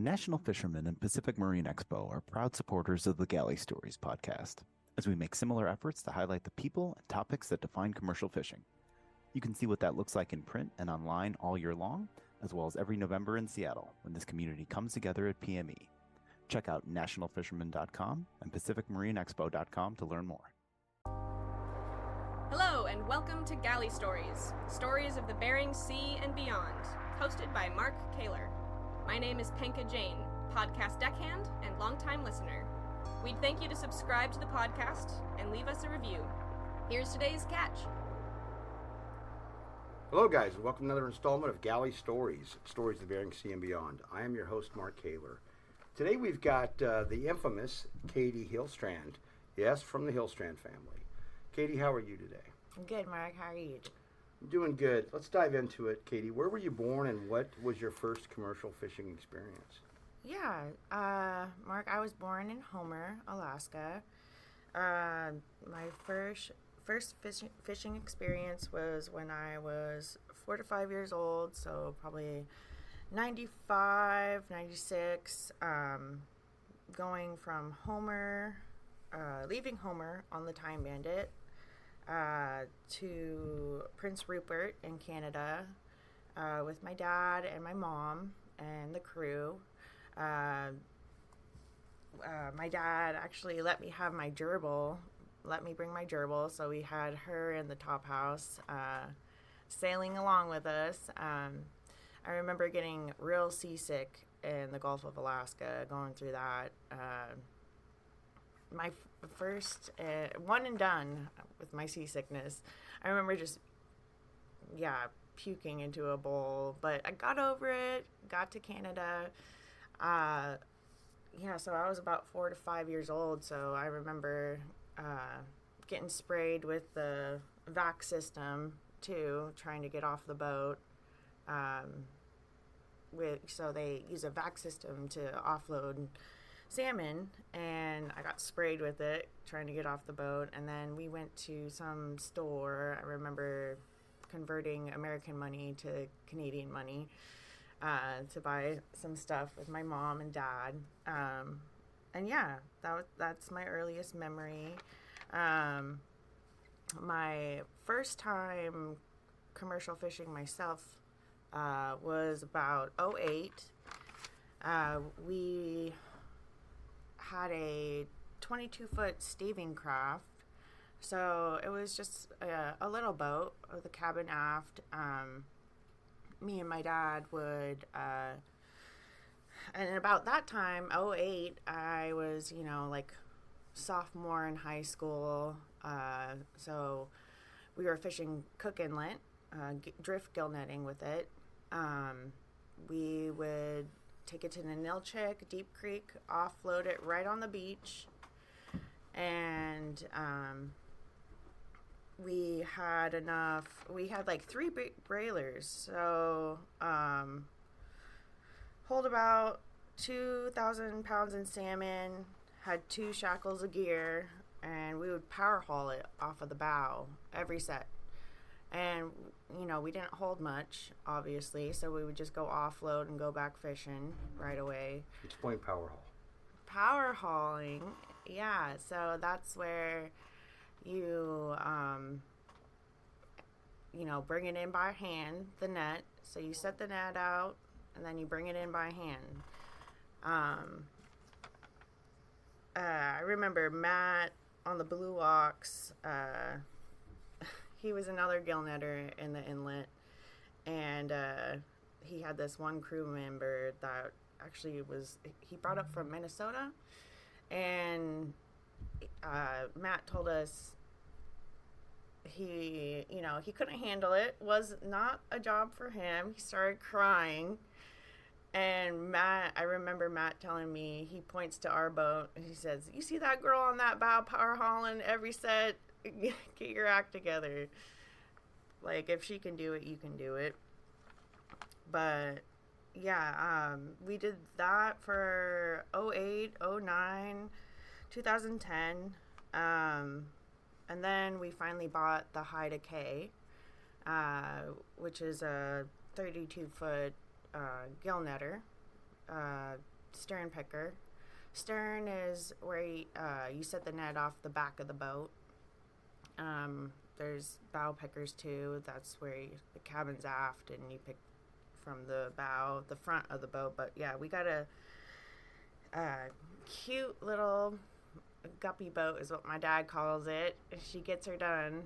National Fishermen and Pacific Marine Expo are proud supporters of the Galley Stories podcast, as we make similar efforts to highlight the people and topics that define commercial fishing. You can see what that looks like in print and online all year long, as well as every November in Seattle when this community comes together at PME. Check out nationalfisherman.com and pacificmarineexpo.com to learn more. Hello and welcome to Galley Stories, stories of the Bering Sea and beyond, hosted by Mark Kaler. My name is Penka Jane, podcast deckhand and longtime listener. We'd thank you to subscribe to the podcast and leave us a review. Here's today's catch. Hello guys, and welcome to another installment of Galley Stories, stories of the Bering Sea and beyond. I am your host, Mark Kaler. Today we've got the infamous Katie Hillstrand. Yes, from the Hillstrand family. Katie, how are you today? I'm good, Mark. How are you? I'm doing good. Let's dive into it. Katie, where were you born and what was your first commercial fishing experience? Yeah, Mark, I was born in Homer, Alaska. My first fishing experience was when I was 4 to 5 years old, so probably 95, 96, going from Homer, leaving Homer on the Time Bandit, to Prince Rupert in Canada, with my dad and my mom and the crew. My dad actually let me have my gerbil, let me bring my gerbil, so we had her in the top house, sailing along with us. I remember getting real seasick in the Gulf of Alaska, going through that. My first one and done with my seasickness. I remember just, puking into a bowl. But I got over it, got to Canada. So I was about 4 to 5 years old. So I remember getting sprayed with the vac system, too, trying to get off the boat. So they use a vac system to offload salmon, and I got sprayed with it trying to get off the boat. And then we went to some store. I remember converting American money to Canadian money to buy some stuff with my mom and dad. That's my earliest memory. My first time commercial fishing myself was about '08. We had a 22-foot staving craft, so it was just a little boat with a cabin aft. Me and my dad would, and about that time, '08, I was, sophomore in high school, so we were fishing Cook Inlet, drift gill netting with it. We would take it to the Nilchik, Deep Creek, offload it right on the beach. And we had like 3 brailers. So hold about 2,000 pounds in salmon, had 2 shackles of gear, and we would power haul it off of the bow every set. And, we didn't hold much, obviously, so we would just go offload and go back fishing right away. Explain power haul. Power hauling, yeah, so that's where you, bring it in by hand, the net. So you set the net out, and then you bring it in by hand. I remember Matt on the Blue Ox, he was another gill netter in the inlet, and he had this one crew member that actually he brought up from Minnesota, and Matt told us he couldn't handle it, was not a job for him. He started crying, and I remember Matt telling me, he points to our boat, and he says, "You see that girl on that bow power hauling every set? Get your act together. Like, if she can do it, you can do it." But we did that for '08, '09, 2010, and then we finally bought the Haida K, which is a 32-foot gill netter, stern picker. Stern is where you set the net off the back of the boat. There's bow pickers too. That's where the cabin's aft and you pick from the bow, the front of the boat. But yeah, we got a cute little guppy boat is what my dad calls it. She gets her done.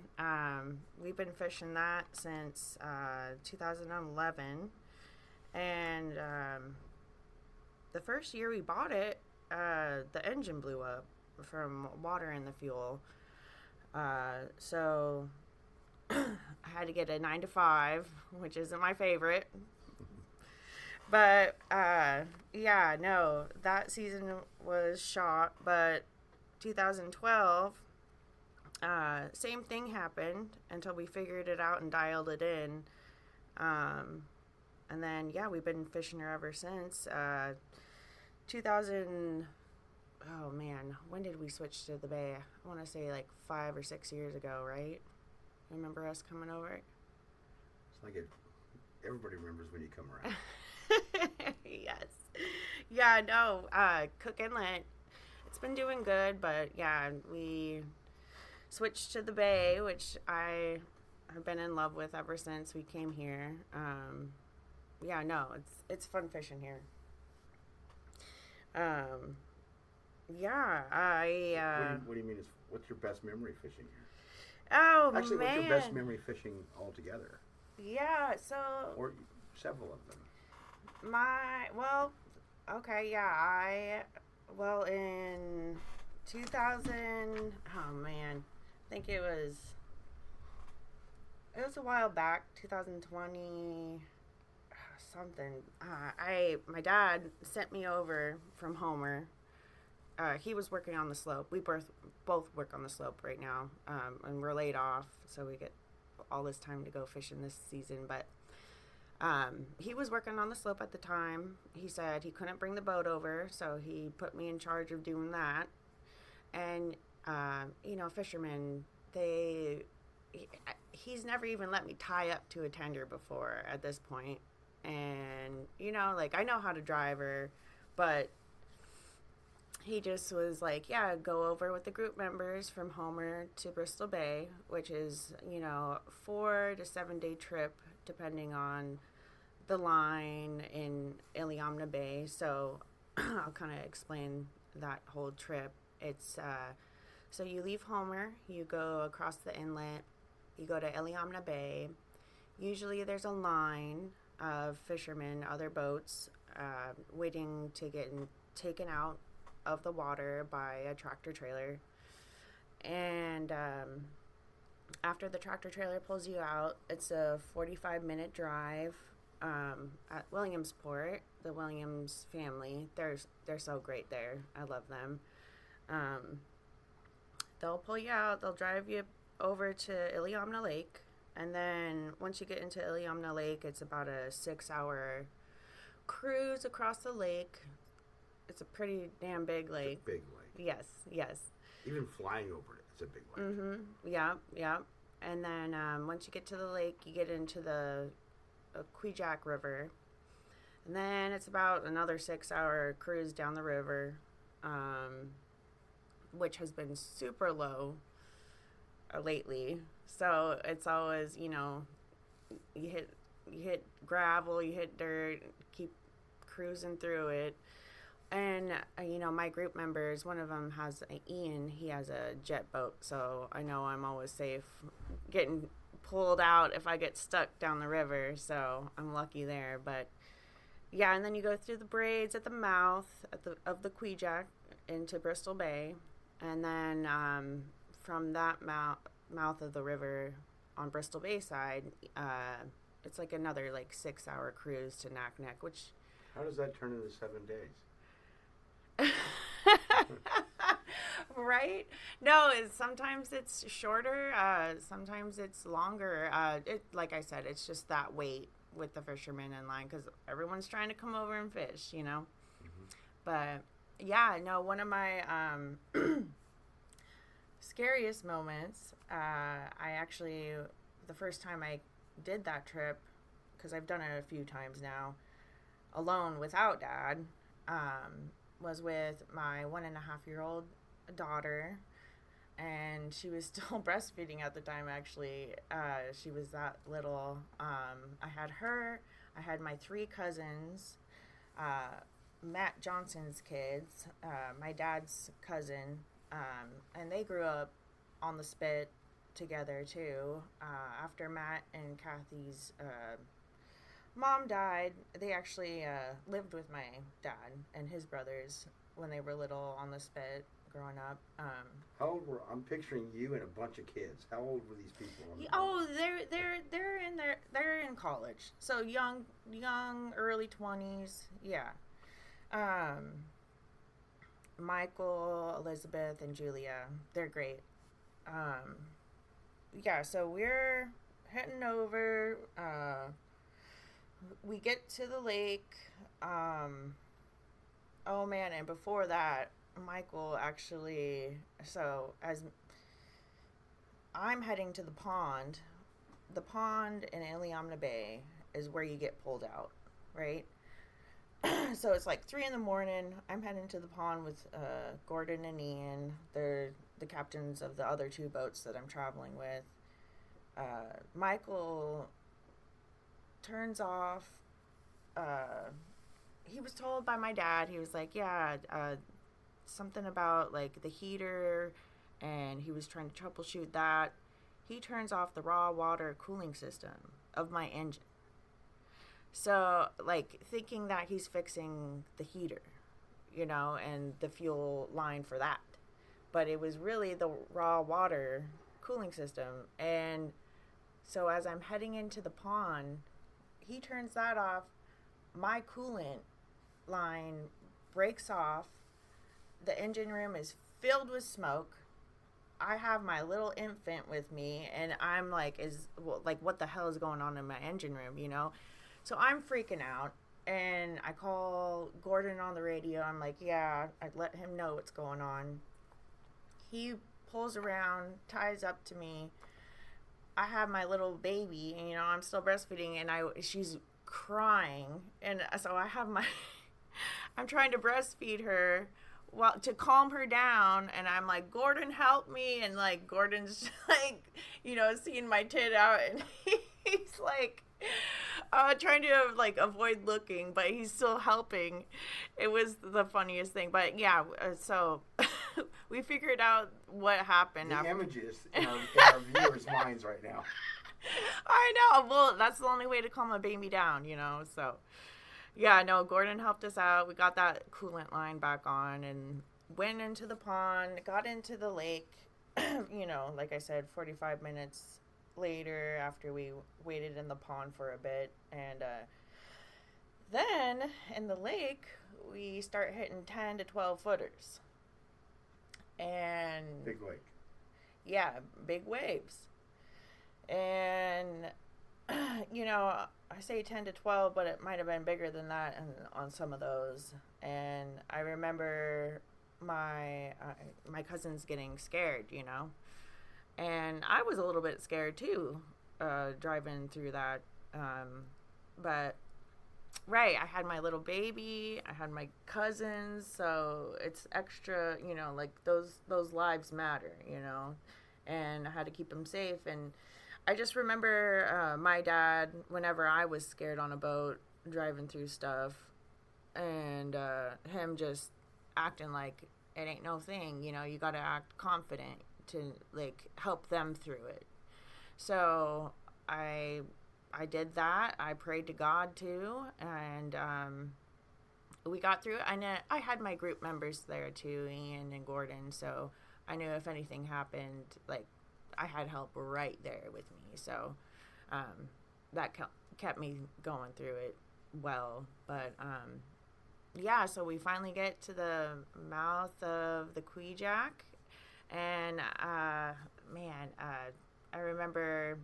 We've been fishing that since 2011. And the first year we bought it, the engine blew up from water in the fuel. So I had to get a 9 to 5, which isn't my favorite. But yeah, no, that season was shot. But 2012, same thing happened until we figured it out and dialed it in. And then, yeah, we've been fishing her ever since. 2000, oh man, when did we switch to the bay? I want to say like 5 or 6 years ago, right? Remember us coming over? It's like everybody remembers when you come around. Yes. Yeah, no, Cook Inlet, it's been doing good, but yeah, we switched to the bay, which I have been in love with ever since we came here. Yeah, no, it's fun fishing here. Yeah, What do you mean? What's your best memory fishing here? Oh, Actually, man. what's your best memory fishing altogether? Yeah, so Or several of them. in 2000, oh man, I think it was a while back, 2020 something. My dad sent me over from Homer. He was working on the slope. We both work on the slope right now, and we're laid off, so we get all this time to go fishing this season. But he was working on the slope at the time. He said he couldn't bring the boat over, so he put me in charge of doing that. And fishermen, he's never even let me tie up to a tender before at this point. And I know how to drive her, but he just was like, yeah, go over with the group members from Homer to Bristol Bay, which is 4 to 7 day trip depending on the line in Iliamna Bay. So I'll kind of explain that whole trip. It's so you leave Homer, you go across the inlet, you go to Iliamna Bay. Usually there's a line of fishermen, other boats, waiting to get taken out of the water by a tractor trailer. And after the tractor trailer pulls you out, it's a 45-minute drive at Williamsport. The Williams family, they're so great there. I love them. They'll pull you out, they'll drive you over to Iliamna Lake. And then once you get into Iliamna Lake, it's about a 6-hour cruise across the lake. It's a pretty damn big lake. It's a big lake. Yes. Even flying over it, it's a big lake. Mm-hmm. Yeah. And then once you get to the lake, you get into the Quejack River. And then it's about another 6-hour cruise down the river, which has been super low lately. So it's always, you hit gravel, you hit dirt, keep cruising through it. And, my group members, one of them has Ian, he has a jet boat, so I know I'm always safe getting pulled out if I get stuck down the river, so I'm lucky there. But, yeah, and then you go through the braids at the mouth of the Quejack into Bristol Bay, and then from that mouth of the river on Bristol Bay side, it's like another 6-hour cruise to Naknek, which... How does that turn into 7 days? Right? No, sometimes it's shorter, sometimes it's longer. Like I said, it's just that wait with the fishermen in line because everyone's trying to come over and fish, Mm-hmm. But yeah, no, one of my scariest moments, I actually, the first time I did that trip, because I've done it a few times now, alone without dad, was with my 1.5-year-old daughter, and she was still breastfeeding at the time. Actually, she was that little. I had her. I had my 3 cousins, Matt Johnson's kids, my dad's cousin, and they grew up on the spit together too. After Matt and Kathy's mom died, they actually lived with my dad and his brothers when they were little on the spit growing up. How old were? I'm picturing you and a bunch of kids. How old were these people? They're in college, so young, early 20s. Yeah. Michael, Elizabeth, and Julia, they're great. Yeah, so we're heading over. We get to the lake. Oh man, and before that, Michael actually, so as I'm heading to the pond in Iliamna Bay is where you get pulled out, right? So it's like 3 a.m. I'm heading to the pond with Gordon and Ian. They're the captains of the other 2 boats that I'm traveling with. Michael turns off. He was told by my dad, he was like, yeah, something about like the heater, and he was trying to troubleshoot that. He turns off the raw water cooling system of my engine. So, like, thinking that he's fixing the heater, and the fuel line for that. But it was really the raw water cooling system. And so as I'm heading into the pond, he turns that off. My coolant line breaks off. The engine room is filled with smoke. I have my little infant with me, and I'm like, what the hell is going on in my engine room, So I'm freaking out, and I call Gordon on the radio. I'm like, yeah, I let him know what's going on. He pulls around, ties up to me. I have my little baby, and, I'm still breastfeeding, and she's crying, and so I have I'm trying to breastfeed her to calm her down, and I'm like, Gordon, help me, and like Gordon's like, seeing my tit out, and he's like, trying to like avoid looking, but he's still helping. It was the funniest thing. But yeah, so we figured out what happened. The images in our viewers' minds right now. I know. Well, that's the only way to calm a baby down, So yeah, no, Gordon helped us out. We got that coolant line back on and went into the pond, got into the lake. Like I said, 45 minutes later after we waited in the pond for a bit, and then in the lake we start hitting 10 to 12 footers, and big lake. Yeah, big waves. And I say 10 to 12, but it might have been bigger than that on some of those. And I remember my cousins getting scared, and I was a little bit scared too, driving through that. But right, I had my little baby, I had my cousins, so it's extra, like those lives matter, and I had to keep them safe. And I just remember my dad, whenever I was scared on a boat driving through stuff, and him just acting like it ain't no thing, you got to act confident to like help them through it. So I did that. I prayed to God too, and we got through it. I had my group members there too, Ian and Gordon, so I knew if anything happened, like I had help right there with me. So that kept me going through it well. But yeah, so we finally get to the mouth of the Kwijak, and man, I remember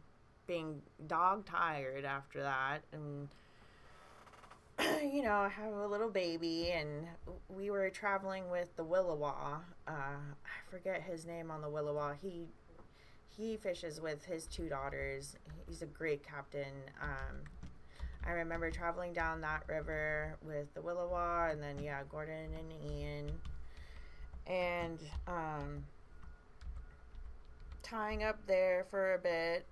being dog tired after that, and I have a little baby, and we were traveling with the Willowa. I forget his name on the Willowa. He fishes with his 2 daughters. He's a great captain. I remember traveling down that river with the Willowa and then, yeah, Gordon and Ian. And tying up there for a bit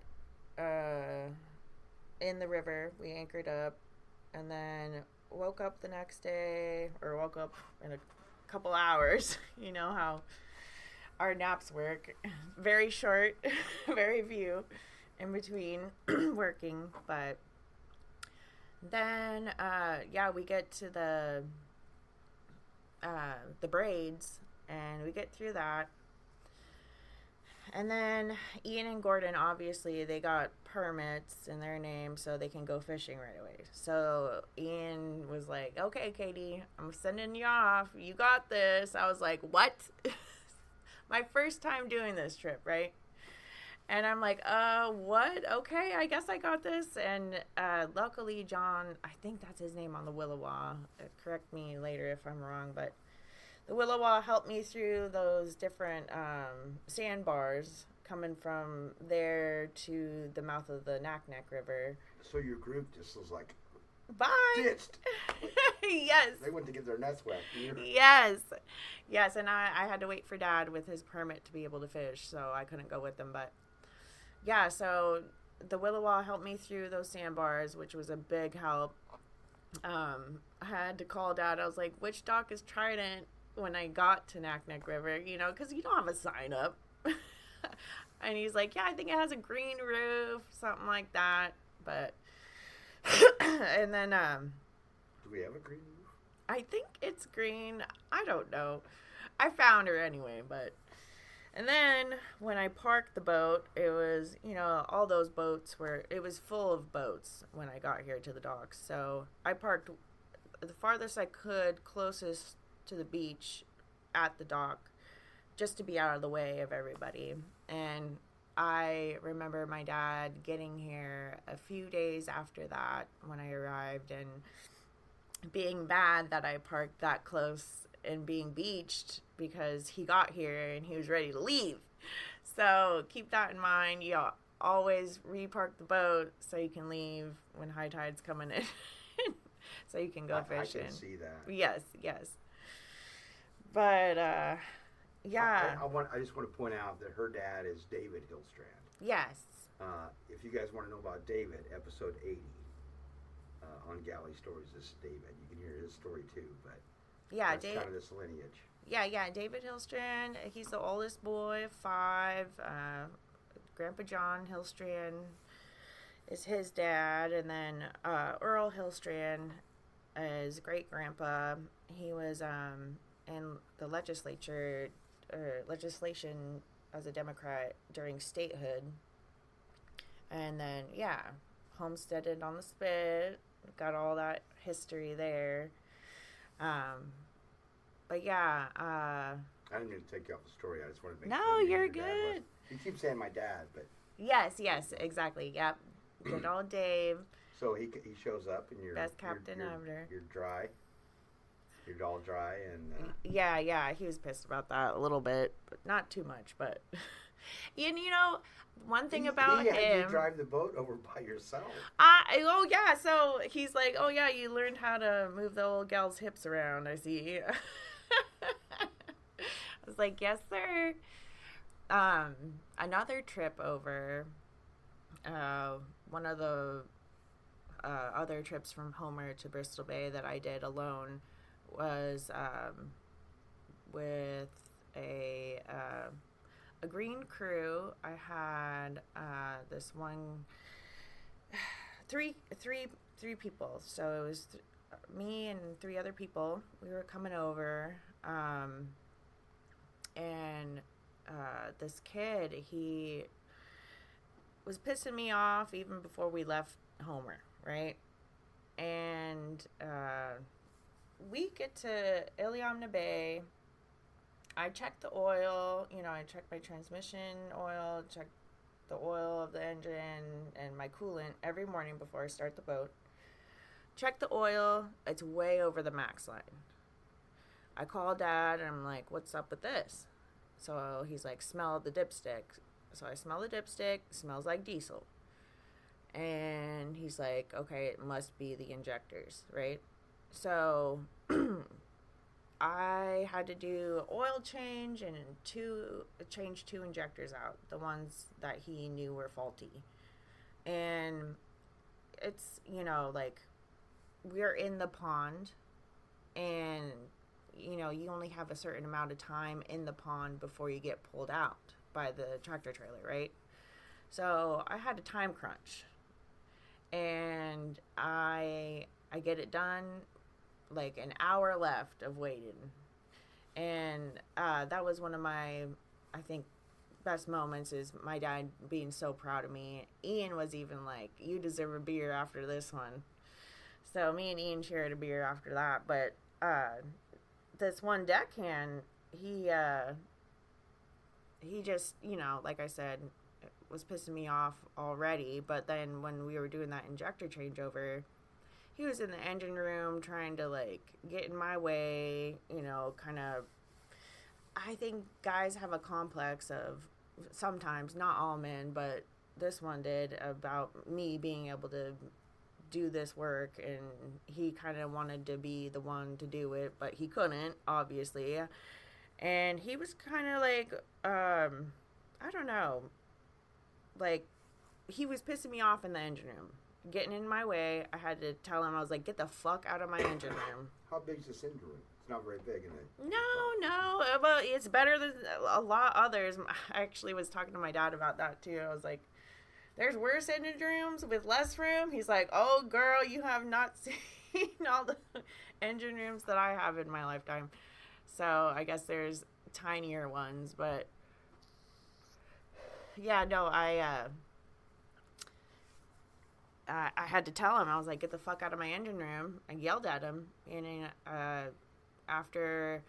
in the river. We anchored up and then woke up the next day, or woke up in a couple hours. You know how our naps work. Very short, very few in between working. But then, yeah, we get to the braids, and we get through that. And then Ian and Gordon, obviously, they got permits in their name so they can go fishing right away. So Ian was like, okay, Katie, I'm sending you off. You got this. I was like, what? My first time doing this trip, right? And I'm like, what? Okay, I guess I got this. And luckily, John, I think that's his name on the Willowa. Correct me later if I'm wrong, but the Willowa helped me through those different sandbars coming from there to the mouth of the Naknek River. So your group just was like, bye! Ditched. Yes. They went to get their nets wet. Yes. Yes, and I had to wait for Dad with his permit to be able to fish, so I couldn't go with them. But, yeah, so the Willowa helped me through those sandbars, which was a big help. I had to call Dad. I was like, which dock is Trident? When I got to Naknek River, you know, because you don't have a sign up. And he's like, yeah, I think it has a green roof, something like that. But, and then, Do we have a green roof? I think it's green. I don't know. I found her anyway, but, and then when I parked the boat, it was, you know, all those boats it was full of boats when I got here to the docks. So I parked the farthest I could, closest to the beach at the dock, just to be out of the way of everybody. And I remember my dad getting here a few days after that when I arrived, and being mad that I parked that close and being beached because he got here and he was ready to leave. So keep that in mind. You always repark the boat so you can leave when high tide's coming in. So you can go fishing. I can see that. Yes. But, yeah. I just want to point out that her dad is David Hillstrand. Yes. If you guys want to know about David, episode 80 on Galley Stories is David. You can hear his story too, but yeah, that's kind of this lineage. Yeah, David Hillstrand. He's the oldest boy of 5. Grandpa John Hillstrand is his dad, and then Earl Hillstrand is great grandpa. He was in the legislation as a Democrat during statehood, and then homesteaded on the Spit, got all that history there. But yeah, I didn't mean to take you off the story. I just wanted to make no, sure you're your dad good. You keep saying my dad, but yes, exactly. Yep, good old Dave. So he shows up and you're best captain ever. You're dry. You're all dry and. Yeah. He was pissed about that a little bit, but not too much. But you know, one thing about he him. had you drive the boat over by yourself. Oh yeah. So he's like, oh yeah, you learned how to move the old gal's hips around. I see. I was like, yes, sir. Another trip over. One of the other trips from Homer to Bristol Bay that I did alone was with a green crew. I had this one, three people. So it was me and 3 other people. We were coming over, and this kid, he was pissing me off even before we left Homer, right? And we get to Iliamna Bay. I check the oil, I check my transmission oil, check the oil of the engine and my coolant every morning before I start the boat. Check the oil, it's way over the max line. I call Dad and I'm like, what's up with this? So he's like, smell the dipstick. So I smell the dipstick, it smells like diesel. And he's like, okay, it must be the injectors, right? So I had to do oil change and change two injectors out, the ones that he knew were faulty. And it's, like, we're in the pond, and you only have a certain amount of time in the pond before you get pulled out by the tractor trailer, right? So I had a time crunch, and I get it done, like an hour left of waiting. And that was one of my, I think, best moments, is my dad being so proud of me. Ian was even like, you deserve a beer after this one. So me and Ian shared a beer after that. But this one deckhand, he just, like I said, was pissing me off already. But then when we were doing that injector changeover, he was in the engine room trying to, like, get in my way, kind of. I think guys have a complex of, sometimes, not all men, but this one did, about me being able to do this work, and he kind of wanted to be the one to do it, but he couldn't, obviously. And he was kind of like, I don't know, like, he was pissing me off in the engine room, getting in my way. I had to tell him, I was like, get the fuck out of my engine room. How big's this engine room? It's not very big, is it? No, but it's better than a lot others. I actually was talking to my dad about that too. I was like, there's worse engine rooms with less room. He's like, oh girl, you have not seen all the engine rooms that I have in my lifetime. So I guess there's tinier ones, but yeah, no, I had to tell him. I was like, get the fuck out of my engine room. I yelled at him. And after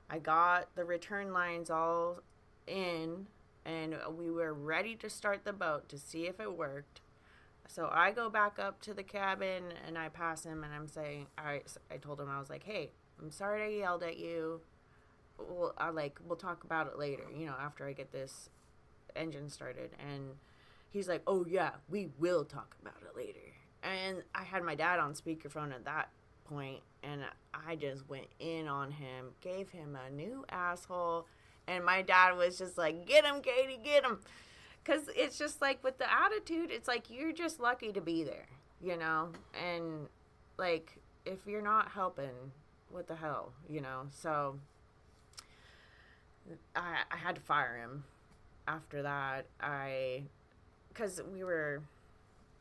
I got the return lines all in, and we were ready to start the boat to see if it worked. So I go back up to the cabin, and I pass him, and I'm saying, I told him, I was like, hey, I'm sorry I yelled at you. We'll talk about it later, after I get this engine started. And he's like, oh yeah, we will talk about it later. And I had my dad on speakerphone at that point, and I just went in on him, gave him a new asshole, and my dad was just like, get him, Katie, get him. Because it's just like, with the attitude, it's like, you're just lucky to be there, and like, if you're not helping, what the hell, so I had to fire him after that. Because we were,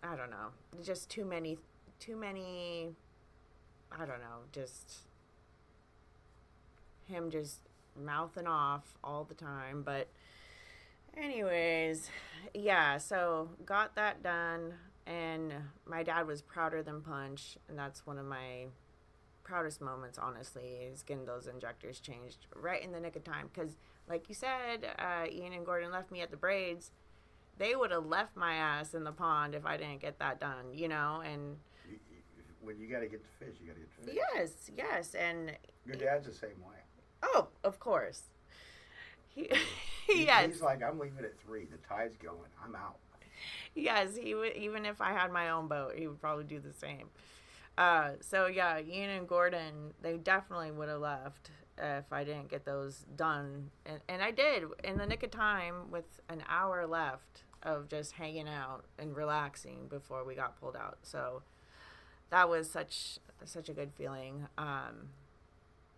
I don't know, just too many, I don't know, just him just mouthing off all the time. But anyways, yeah, so got that done, and my dad was prouder than punch, and that's one of my proudest moments, honestly, is getting those injectors changed right in the nick of time. Because like you said, Ian and Gordon left me at the braids. They would have left my ass in the pond if I didn't get that done, and When you got to get the fish, you got to get the fish. yes, and Your dad's the same way. Oh, of course. He's like, I'm leaving at 3. The tide's going. I'm out. Yes, he would. Even if I had my own boat, he would probably do the same. So yeah, Ian and Gordon, they definitely would have left if I didn't get those done, and I did in the nick of time, with an hour left of just hanging out and relaxing before we got pulled out. So that was such a good feeling.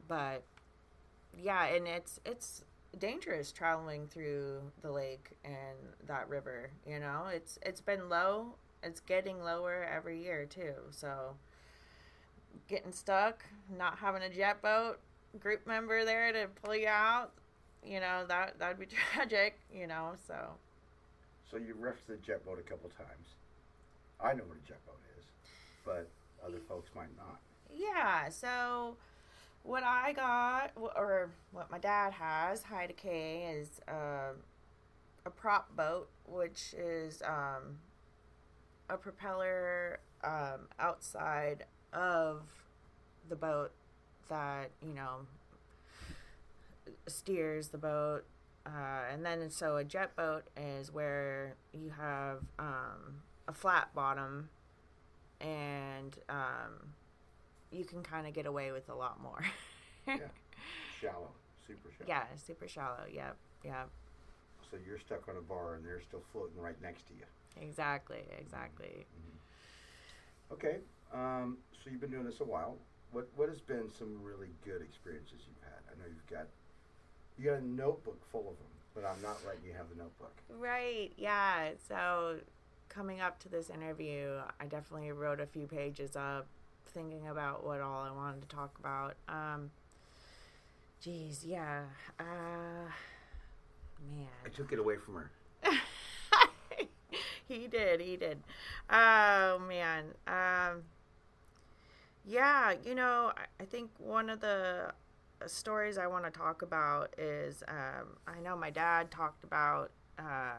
But yeah, and it's dangerous traveling through the lake and that river. It's been low. It's getting lower every year too. So getting stuck, not having a jet boat group member there to pull you out, that'd be tragic. So you riffed the jet boat a couple times. I know what a jet boat is, but other folks might not. Yeah, so what I got, or what my dad has, Hi to K, is a prop boat, which is a propeller outside of the boat that, steers the boat. And then, so a jet boat is where you have a flat bottom, and you can kind of get away with a lot more. Yeah. Shallow. Super shallow. Yeah, super shallow. Yep. Yep. So you're stuck on a bar and they're still floating right next to you. Exactly. Okay. So you've been doing this a while. What has been some really good experiences you've had? I know you got a notebook full of them, but I'm not letting you have the notebook. Right. Yeah. So coming up to this interview, I definitely wrote a few pages up, thinking about what all I wanted to talk about. Geez, yeah. Man. I took it away from her. He did. Oh, man. Yeah, I think one of the stories I want to talk about is, I know my dad talked about, I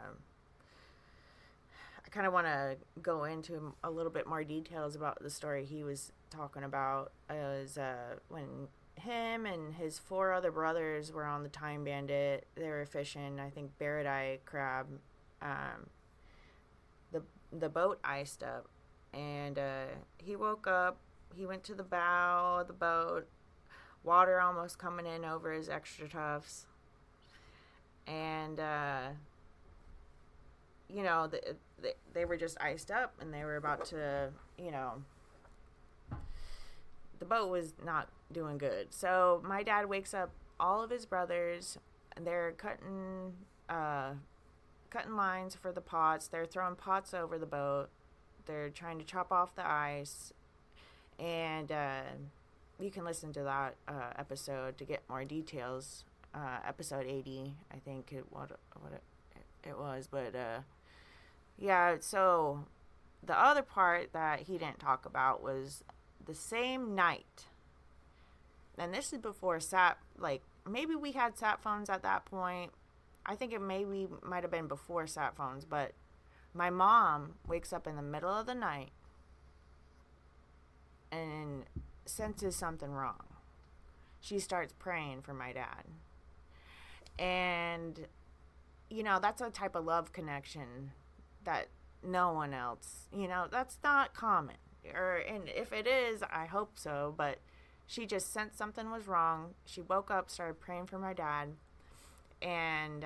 kind of want to go into a little bit more details about the story he was talking about, is when him and his 4 other brothers were on the Time Bandit. They were fishing, I think, barrett-eye crab. The boat iced up, and he woke up. He went to the bow of the boat, water almost coming in over his extra tufts, and they were just iced up, and they were about to, the boat was not doing good. So my dad wakes up all of his brothers, and they're cutting lines for the pots. They're throwing pots over the boat. They're trying to chop off the ice. And you can listen to that episode to get more details. Episode 80, I think it was. But yeah, so the other part that he didn't talk about was the same night. And this is before maybe we had sat phones at that point. I think it might have been before sat phones, but my mom wakes up in the middle of the night and senses something wrong. She starts praying for my dad. And, that's a type of love connection that no one else, that's not common. And if it is, I hope so, but she just sensed something was wrong. She woke up, started praying for my dad, and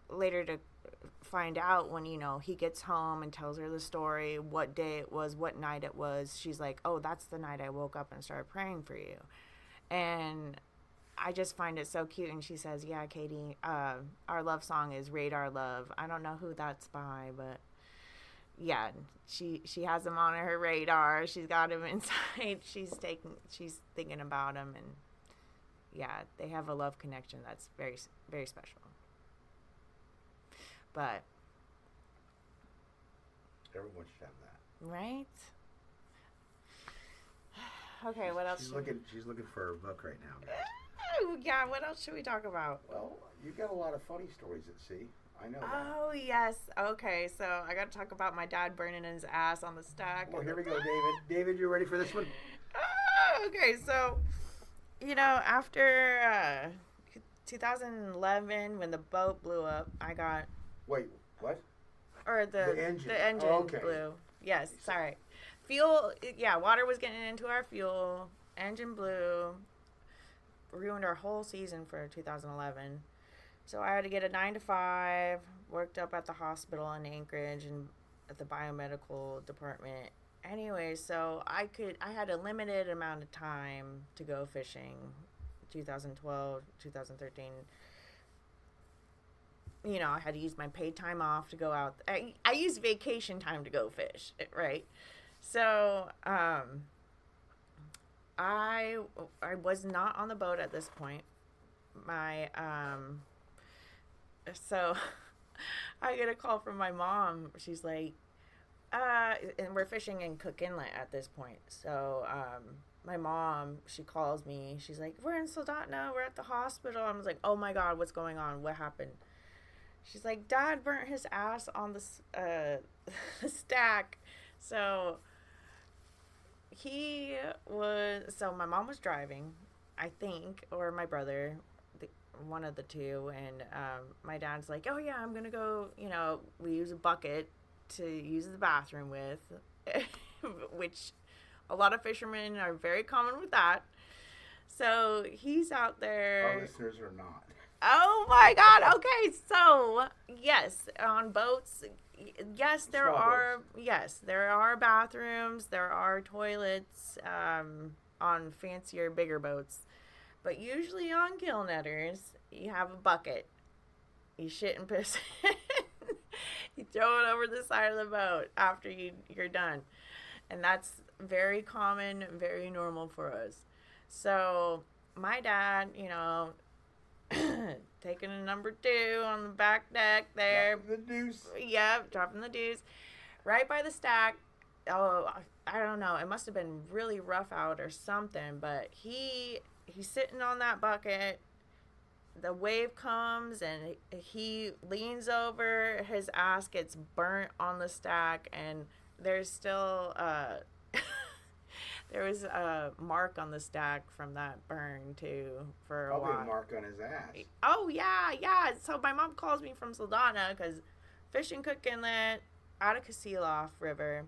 later to find out when, he gets home and tells her the story, what day it was, what night it was, she's like, oh, that's the night I woke up and started praying for you. And I just find it so cute. And she says, yeah, Katie, our love song is Radar Love. I don't know who that's by, but yeah, she has him on her radar. She's got him inside. She's thinking about him, and yeah, they have a love connection that's very, very special. But everyone should have that, right? Okay, what else? She's looking for her book right now, guys. Yeah, what else should we talk about? Well, you got a lot of funny stories at sea. I know that. Oh, yes. Okay, so I got to talk about my dad burning his ass on the stack. Well, here we go, David. David, you ready for this one? Okay, so, after 2011, when the boat blew up, I got... Wait, what? Or the engine okay. blew. Yes, sorry. Fuel, water was getting into our fuel. Engine blew. Ruined our whole season for 2011. So I had to get a 9 to 5, worked up at the hospital in Anchorage and at the biomedical department. Anyway, so I had a limited amount of time to go fishing. 2012, 2013. I had to use my paid time off to go out. I used vacation time to go fish, right? So, I was not on the boat at this point. So I get a call from my mom. She's like, and we're fishing in Cook Inlet at this point. So, my mom, she calls me. She's like, we're in Soldotna. We're at the hospital. I was like, oh my God, what's going on? What happened? She's like, Dad burnt his ass on the stack. So my mom was driving, I think, or my brother, one of the two. And my dad's like, oh yeah, I'm going to go, we use a bucket to use the bathroom with, which a lot of fishermen are very common with that. So he's out there. Our listeners are not. Oh my God. Okay. So yes, on boats, yes, there Small are, boats. yes, there are bathrooms, there are toilets, on fancier, bigger boats. But usually on gill netters, you have a bucket. You shit and piss in. You throw it over the side of the boat after you're done. And that's very common, very normal for us. So my dad, taking a number 2 on the back deck there. Dropping the deuce. Yep, dropping the deuce. Right by the stack. Oh, I don't know. It must have been really rough out or something, but he's sitting on that bucket. The wave comes and he leans over. His ass gets burnt on the stack, and there's still there was a mark on the stack from that burn too for a while. Probably a mark on his ass. Oh yeah. So my mom calls me from Saldana because fishing Cook Inlet out of Kasilof River.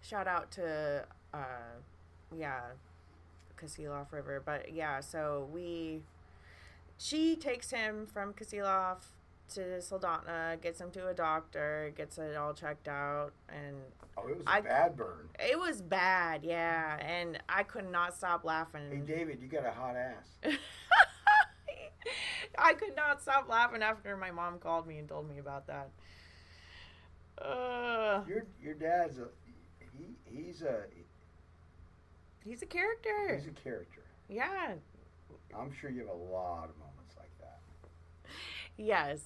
Shout out to Kasilof River. But yeah, so she takes him from Kasilof to Saldana, gets him to a doctor, gets it all checked out, and it was a bad burn. It was bad, yeah, and I could not stop laughing. Hey David, you got a hot ass. I could not stop laughing after my mom called me and told me about that. Your dad's he's a character. He's a character. Yeah. I'm sure you have a lot of moments like that. Yes,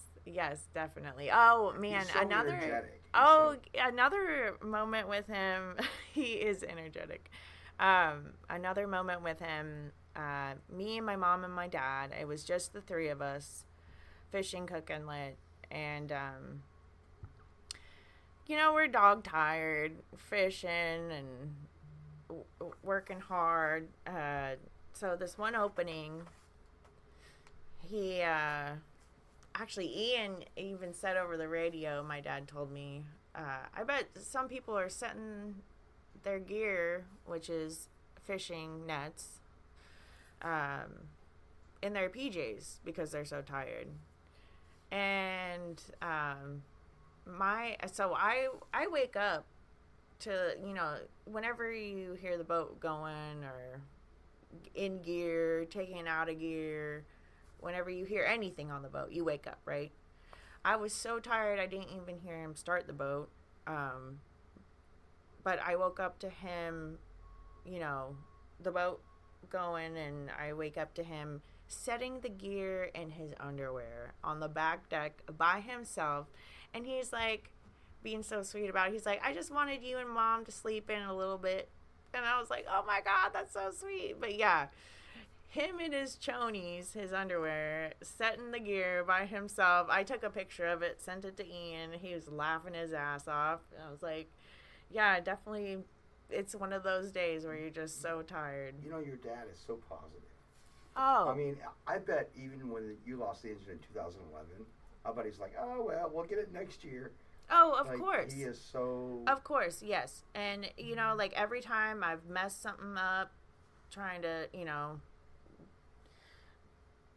definitely. Oh man, He's so energetic. Another moment with him. He is energetic. Another moment with him. Me and my mom and my dad. It was just the 3 of us, fishing Cook Inlet, and we're dog tired, fishing and working hard. So this one opening, he actually Ian even said over the radio, my dad told me, I bet some people are setting their gear, which is fishing nets, in their PJs because they're so tired. And I wake up to, whenever you hear the boat going or in gear, taking out of gear, whenever you hear anything on the boat, you wake up, right? I was so tired I didn't even hear him start the boat. But I woke up to him, the boat going, and I wake up to him setting the gear in his underwear on the back deck by himself. And he's like, being so sweet about it. He's like, I just wanted you and Mom to sleep in a little bit. And I was like, oh my God, that's so sweet. But yeah, him in his chonies, his underwear, setting the gear by himself. I took a picture of it, sent it to Ian. He was laughing his ass off. And I was like, yeah, definitely. It's one of those days where you're just so tired. Your dad is so positive. Oh. I mean, I bet even when you lost the engine in 2011, I bet he's like, oh, well, we'll get it next year. Oh, of course. He is so... Of course, yes. And, like every time I've messed something up, trying to,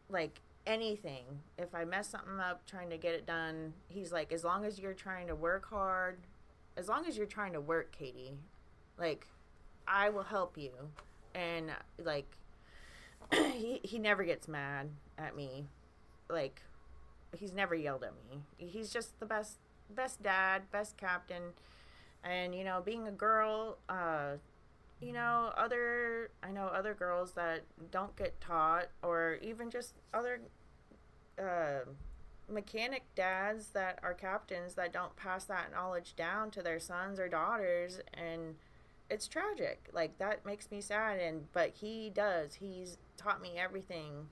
like anything, if I mess something up trying to get it done, he's like, as long as you're trying to work hard, as long as you're trying to work, Katie, like, I will help you. And, like, he never gets mad at me. Like, he's never yelled at me. He's just the best dad, best captain. And, being a girl, I know other girls that don't get taught, or even just other mechanic dads that are captains that don't pass that knowledge down to their sons or daughters, and it's tragic. Like, that makes me sad. But he does. He's taught me everything.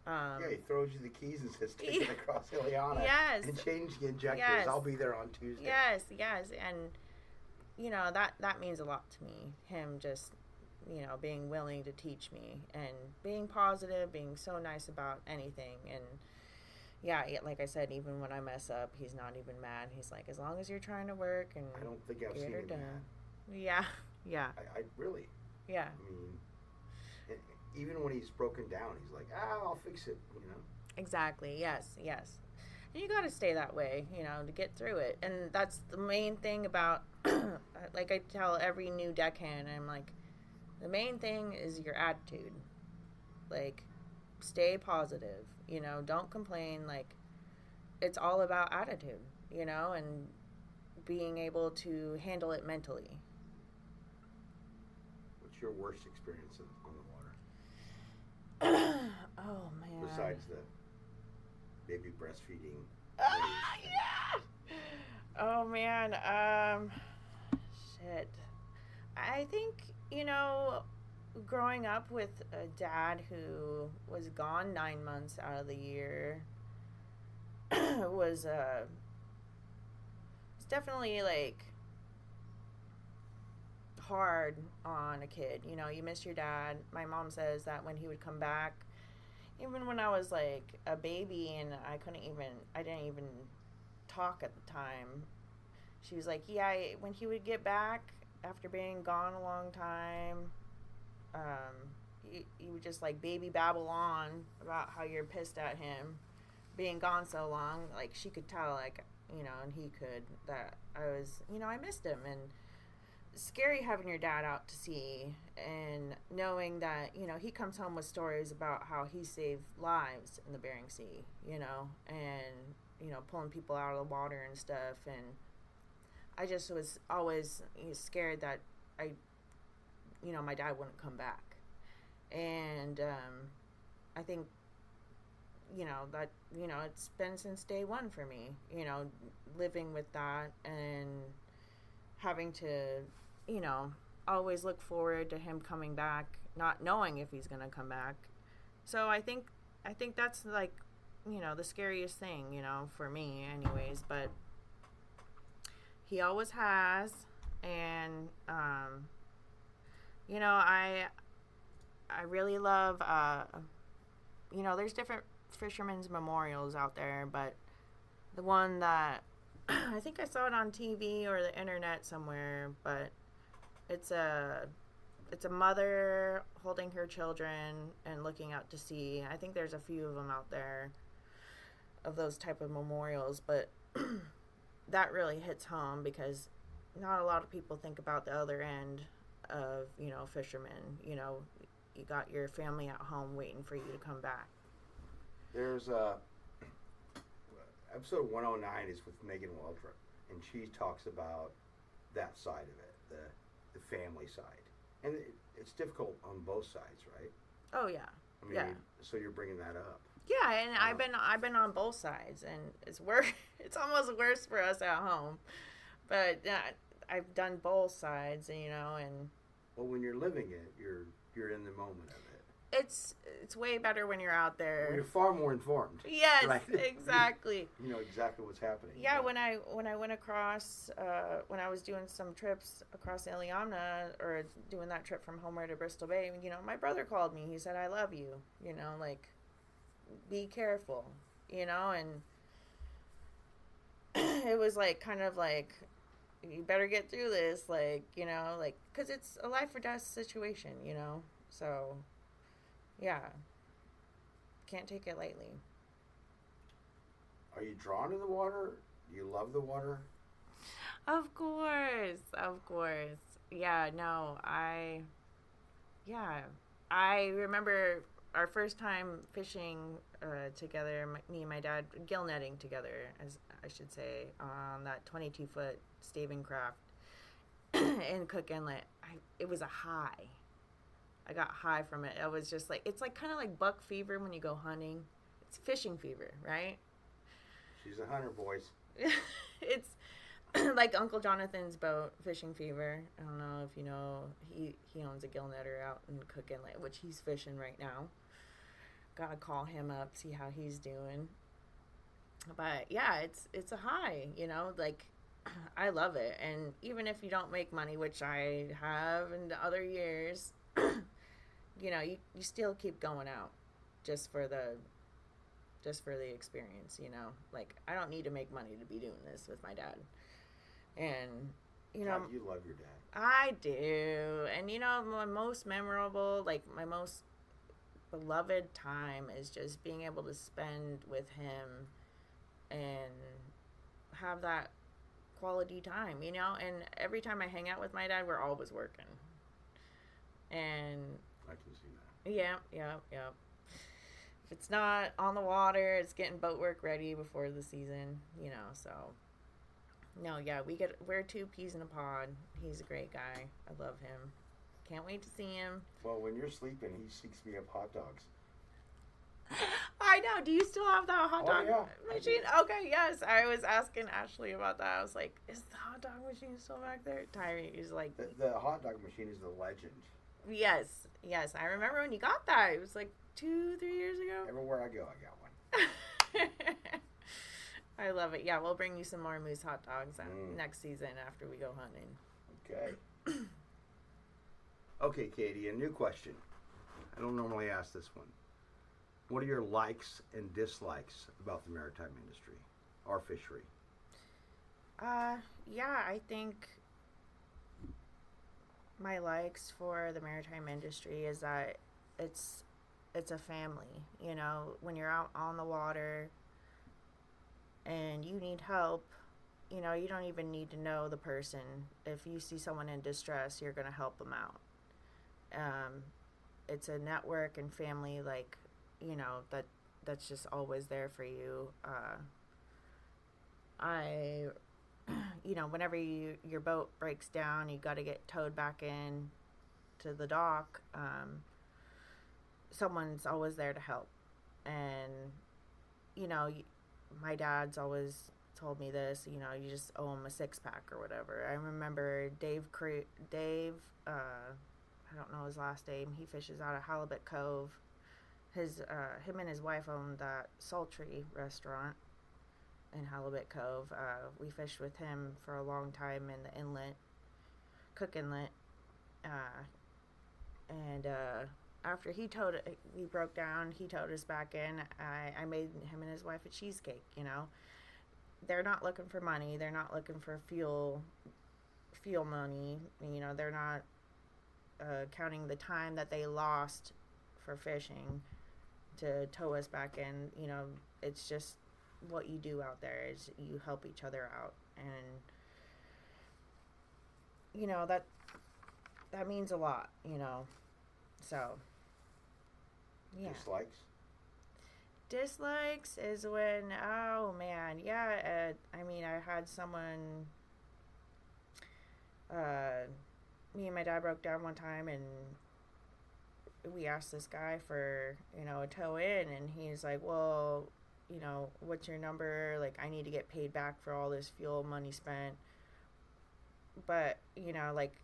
He throws you the keys and says, take it across Ileana. Yes. And change the injectors. Yes. I'll be there on Tuesday. Yes. And, that means a lot to me. Him just, being willing to teach me and being positive, being so nice about anything. And, yeah, like I said, even when I mess up, he's not even mad. He's like, as long as you're trying to work and I don't think I've get seen her him done. mad. Yeah, yeah, I really. yeah. I mean, even when he's broken down, he's like, I'll fix it. You know. Exactly. Yes, yes. And you got to stay that way, to get through it. And that's the main thing about, like I tell every new deckhand, I'm like, the main thing is your attitude. Like, stay positive, don't complain. Like, it's all about attitude, and being able to handle it mentally. What's your worst experience on the water? Oh, man. Besides the baby breastfeeding. Yeah. Oh, man. Shit. I think, growing up with a dad who was gone 9 months out of the year was it's definitely like hard on a kid. You miss your dad. My mom says that when he would come back, even when I was like a baby and I didn't even talk at the time, she was like, yeah, when he would get back after being gone a long time, you would just like baby babble on about how you're pissed at him being gone so long. Like, she could tell, like, and he could, that I was, I missed him. And scary having your dad out to sea and knowing that, he comes home with stories about how he saved lives in the Bering Sea, and, pulling people out of the water and stuff. And I just was always scared that my dad wouldn't come back. And I think, that, it's been since day one for me, living with that and having to, always look forward to him coming back, not knowing if he's going to come back. So I think that's like, the scariest thing, for me anyways, but he always has. And, I really love, there's different fishermen's memorials out there, but the one that I think I saw it on TV or the internet somewhere, but it's a mother holding her children and looking out to sea. I think there's a few of them out there of those type of memorials, but that really hits home because not a lot of people think about the other end of, fishermen. You got your family at home waiting for you to come back. There's episode 109 is with Megan Waldrop, and she talks about that side of it, the family side, and it's difficult on both sides, right? Oh yeah. I mean, yeah. So you're bringing that up. Yeah, and I've been on both sides, and it's worse. It's almost worse for us at home, but I've done both sides, and. Well, when you're living it, you're in the moment of it. It's way better when you're out there. Well, you're far more informed. Yes, right? Exactly. You know exactly what's happening. Yeah, when I went across, when I was doing some trips across Iliamna, or doing that trip from Homer to Bristol Bay, my brother called me. He said, "I love you. Like, be careful." And it was like kind of like, you better get through this, like, because it's a life or death situation, so. Yeah. Can't take it lightly. Are you drawn to the water? Do you love the water? Of course. Yeah, no, I remember our first time fishing together, me and my dad, gill netting together, as I should say, on that 22-foot staving craft in Cook Inlet. It was a high. I got high from it. I was just like, it's like kind of like buck fever when you go hunting. It's fishing fever, right? She's a hunter, boys. It's like Uncle Jonathan's boat, fishing fever. I don't know if you know, he owns a gill netter out in Cook Inlet, which he's fishing right now. Gotta call him up, see how he's doing. But yeah, it's a high, like, I love it. And even if you don't make money, which I have in the other years, you still keep going out just for the just for the experience, you know. Like, I don't need to make money to be doing this with my dad. And, you know, God, you love your dad. I do. And, you know, my most memorable, like, my most beloved time is just being able to spend with him and have that quality time, you know. And every time I hang out with my dad, we're always working. And I can see that. yeah. If it's not on the water, it's getting boat work ready before the season, you know. So no, yeah, we're two peas in a pod. He's a great guy. I love him. Can't wait to see him. Well, when you're sleeping, he seeks me up hot dogs. I know. Do you still have that hot dog yeah, machine? Okay, yes. I was asking Ashley about that. I was like, is the hot dog machine still back there? Tyree is like, the hot dog machine is the legend. Yes. I remember when you got that. It was like 2-3 years ago. Everywhere I go, I got one. I love it. Yeah, we'll bring you some more Moose hot dogs next season after we go hunting. Okay. Okay, Katie, a new question. I don't normally ask this one. What are your likes and dislikes about the maritime industry or fishery? Yeah, I think my likes for the maritime industry is that it's a family, you know. When you're out on the water and you need help, you know, you don't even need to know the person. If you see someone in distress, you're going to help them out. It's a network and family, like, you know, that's just always there for you. You know, whenever your boat breaks down, you got to get towed back in to the dock. Someone's always there to help. And, you know, my dad's always told me this, you know, you just owe him a 6-pack or whatever. I remember Dave, I don't know his last name. He fishes out of Halibut Cove. Him and his wife own that sultry restaurant in Halibut Cove. We fished with him for a long time in the inlet, Cook Inlet. And after we broke down, he towed us back in. I made him and his wife a cheesecake, you know. They're not looking for money. They're not looking for fuel money. You know, they're not counting the time that they lost for fishing to tow us back in. You know, it's just what you do out there is you help each other out. And, you know, that means a lot, you know. So, yeah. Dislikes is when, oh man, yeah, I mean, I had someone, me and my dad broke down one time, and we asked this guy for, you know, a tow in, and he's like, well, you know, what's your number? Like, I need to get paid back for all this fuel money spent. But, you know, like,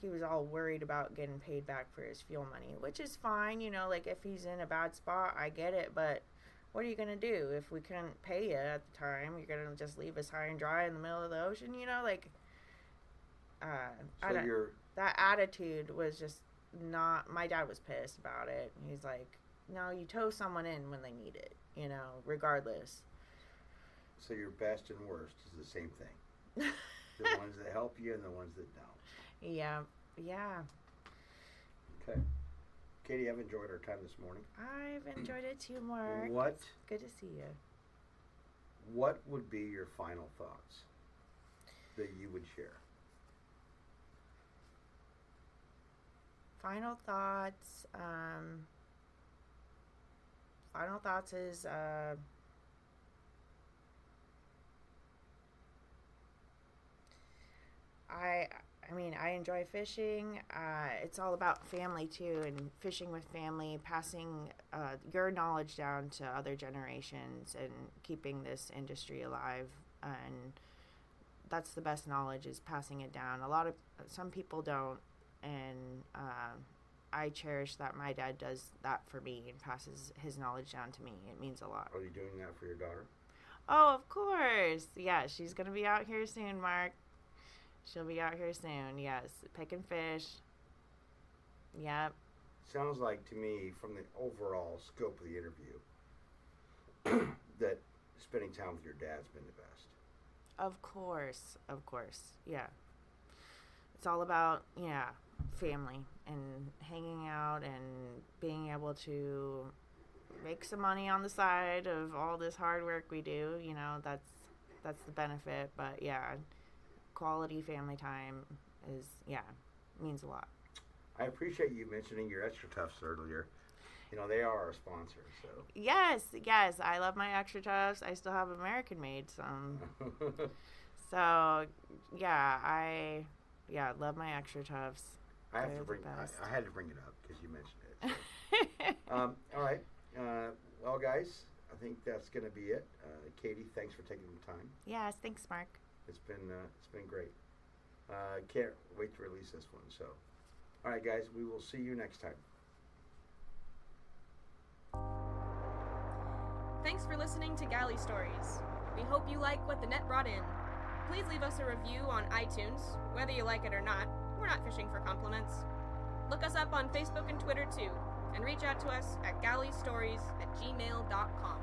he was all worried about getting paid back for his fuel money, which is fine, you know, like, if he's in a bad spot, I get it, but what are you going to do? If we couldn't pay you at the time, you're going to just leave us high and dry in the middle of the ocean, you know, like, that attitude was just not, my dad was pissed about it. He's like, no, you tow someone in when they need it, you know, regardless. So your best and worst is the same thing. The ones that help you and the ones that don't. Yeah. Okay. Katie, I've enjoyed our time this morning. I've enjoyed it too, Mark. What? It's good to see you. What would be your final thoughts that you would share? Final thoughts is I mean, I enjoy fishing. It's all about family too, and fishing with family, passing your knowledge down to other generations, and keeping this industry alive. And that's the best knowledge, is passing it down. Some people don't, and I cherish that my dad does that for me and passes his knowledge down to me. It means a lot. Are you doing that for your daughter? Oh, of course. Yeah, she's gonna be out here soon, Mark. She'll be out here soon, yes. Picking fish. Yep. Sounds like to me, from the overall scope of the interview, that spending time with your dad's been the best. Of course. Yeah. It's all about, family and hanging out and being able to make some money on the side of all this hard work we do. That's the benefit. But yeah, quality family time means a lot. I appreciate you mentioning your Extra Toughs earlier. They are our sponsor, so. Yes, I love my Extra Toughs. I still have American made some. So, I love my Extra Toughs. I had to bring it up because you mentioned it. So. All right. Well, guys, I think that's going to be it. Katie, thanks for taking the time. Yes, thanks, Mark. It's been great. Can't wait to release this one. So, all right, guys, we will see you next time. Thanks for listening to Galley Stories. We hope you like what the net brought in. Please leave us a review on iTunes. Whether you like it or not, we're not fishing for compliments. Look us up on Facebook and Twitter too, and reach out to us at galleystories@gmail.com.